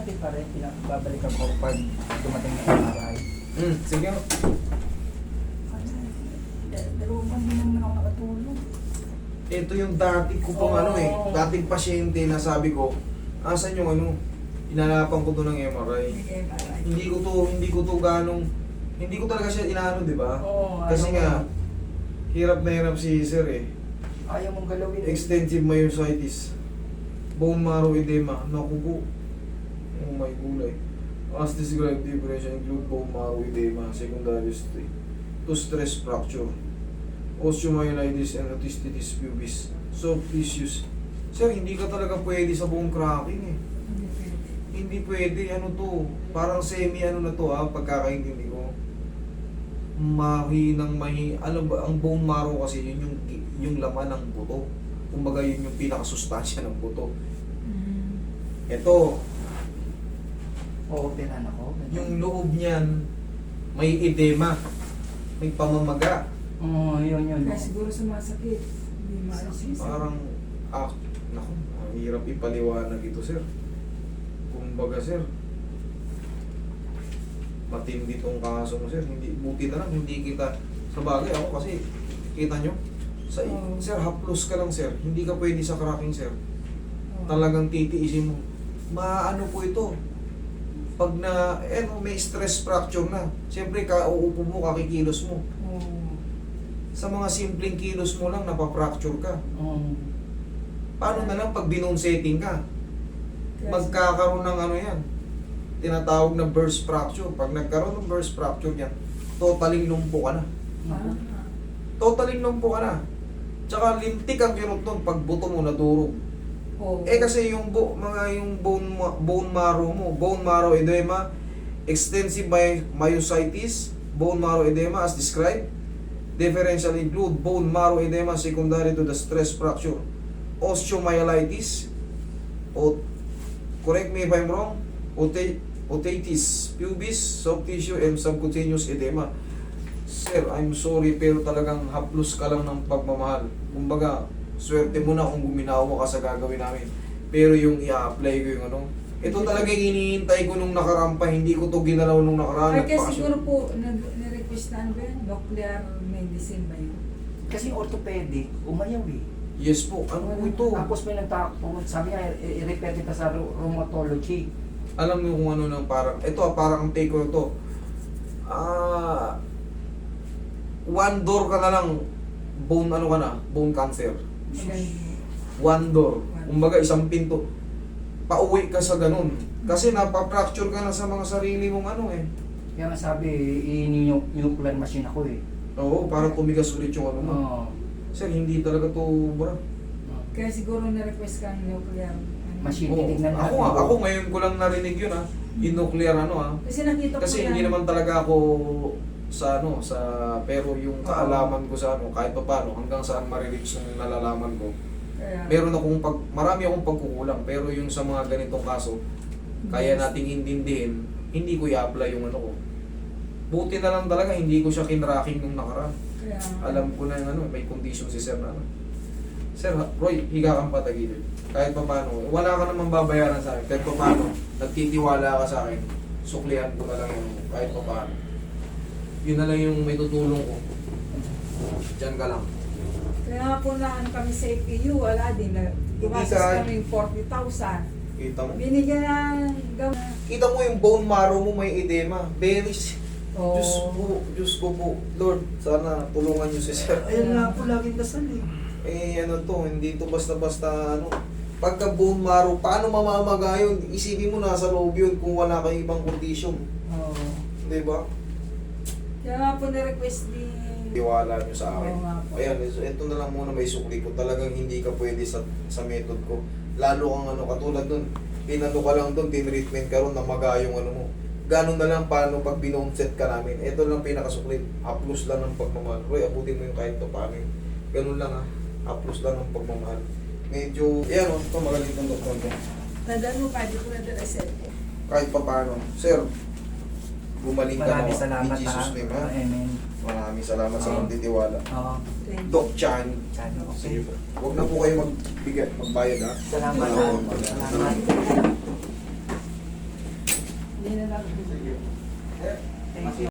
dati pa rin, pinababalikan ko pag dumating na MRI. Sige. Dalawang buwan din naman ako nakatulog. Ito yung dati ko pang dating pasyente na sabi ko, asan yung inanapan ko to ng MRI. MRI. Hindi ko to ganong, hindi ko talaga siya inaano, di ba? Oo, Kasi nga, hirap na hirap si sir eh. ayaw mong galawin. Extensive myositis, bone marrow edema, naku po. Oh my gulay. As described, depression include bone marrow edema, secondary to stress fracture, osteomyelitis and otistitis pubis, soft tissues. Sir, hindi ka talaga pwede sa bone cracking eh. Hindi pwede, parang semi na to pagkakaintindi ko. Ano ba, ang bone marrow kasi yun yung laman ng buto. Kumbaga yun yung pinakasustansya ng buto. Ito, Operan ako. yung loob niyan, may edema, may pamamaga. Oo, yun. Kaya siguro sumasakit. Hindi maalis yung Parang, naku, ang hirap ipaliwanag ito, sir. Kumbaga, sir, matindi tong kaso mo, sir. Buti na lang, hindi kita, sa bagay ako kasi, kita nyo, sir, haplos ka lang, sir. Hindi ka pwede sa cracking, sir. Talagang titiisin mo. Maano po ito? Pag may stress fracture na, siyempre, uupo mo, kakikilos mo. Sa mga simpleng kilos mo lang, napapfracture ka. Paano na lang pag binone setting ka? Magkakaroon ng yan, tinatawag na burst fracture. Pag nagkaroon ng burst fracture yan, totaling lumpo ka na. Totaling lumpo ka na. Tsaka lintik ang kirot nun pag buto mo nadurog. Kasi yung bone marrow mo, bone marrow edema, extensive myositis, bone marrow edema as described, differential include bone marrow edema secondary to the stress fracture, osteomyelitis, correct me if I'm wrong, otitis pubis, soft tissue, and subcutaneous edema. Sir, I'm sorry pero talagang haplos ka lang ng pagmamahal. Kumbaga, swerte mo na kung guminawa ka sa gagawin namin. Pero yung i-apply ko yung ito talaga yung hinihintay ko nung nakarampa, hindi ko to ginalaw nung nakaraan. Kaya siguro po, nirequest na nuclear medicine ba yun? Kasi orthopedic, umayaw eh. Yes po, ano po ito? Tapos may sabi niya, i-refer kita sa rheumatology. Alam mo kung ano nang parang, ito parang ang take ko ito. One door ka na lang, bone cancer. One door. Kumbaga isang pinto. Pauwi ka sa ganun. Kasi napapfracture ka na sa mga sarili mong Kaya nga sabi, i-nuclear machine ako eh. Oo, para tumigas ulit yung mo. Sir, hindi talaga to bra. Kaya siguro na-request kang nuclear Machine, Oo. titignan natin. Ako ngayon ko lang narinig yun in-nuclear Kasi nakita ko Kasi hindi naman talaga ako sa pero yung kaalaman ko sa kahit pa paano hanggang saan marireach yung nalalaman ko. Meron marami akong pagkukulang pero yung sa mga ganitong kaso kaya nating intindihin, hindi ko i-apply yung ko. Buti na lang talaga hindi ko siya kinracking nung nakaraan. Alam ko na yung may condition si sir na Sir Roy, higa kang patagilid. Kahit pa paano, wala ka namang babayaran sa akin. Kahit pa paano, nagtitiwala ka sa akin, suklihan ko na lang kahit pa paano. Yun na lang yung may tutulong ko. Diyan ka lang. Kaya po na kami sa APU, wala din. Iwasos kami 40,000. Kita mo? Binigyan ng Kita mo yung bone marrow mo may edema. Diyos ko po. Lord, sana tulungan niyo si sir. Ayun nga po, laging dasal eh. Hindi to basta-basta Pagka bone marrow, paano mamamaga yun? Isipin mo nasa loob yun kung wala kang ibang condition. Diba? Kaya nga po na-request ni... Tiwala nyo sa akin. Oo nga po. Ayan, ito na lang muna may sukli ko. Talagang hindi ka pwede sa method ko. Lalo kang katulad nun, pinano ka lang dun, tinreatment ka ron, namaga yung mo. Ganon na lang paano pag binonset ka namin. Ito lang pinakasukli. Haplos lang ng pagmamahal. Roy, abutin mo yung kahit to paano yun. Ganon lang haplos lang ng pagmamahal. Medyo, ito magaling itong doktor ko. Tandaan mo pa, di ko na cellphone. Kahit pa paano. Sir, gumaling ka Maraming na. salamat In Jesus name, ha? Amen. Maraming salamat sa pagtitiwala. Thank you. Doc Chan. Sana okay. Sige po. Huwag na po kayo magbayad ha. Salamat. Salamat. Salamat. Sige. Sir, Thank you.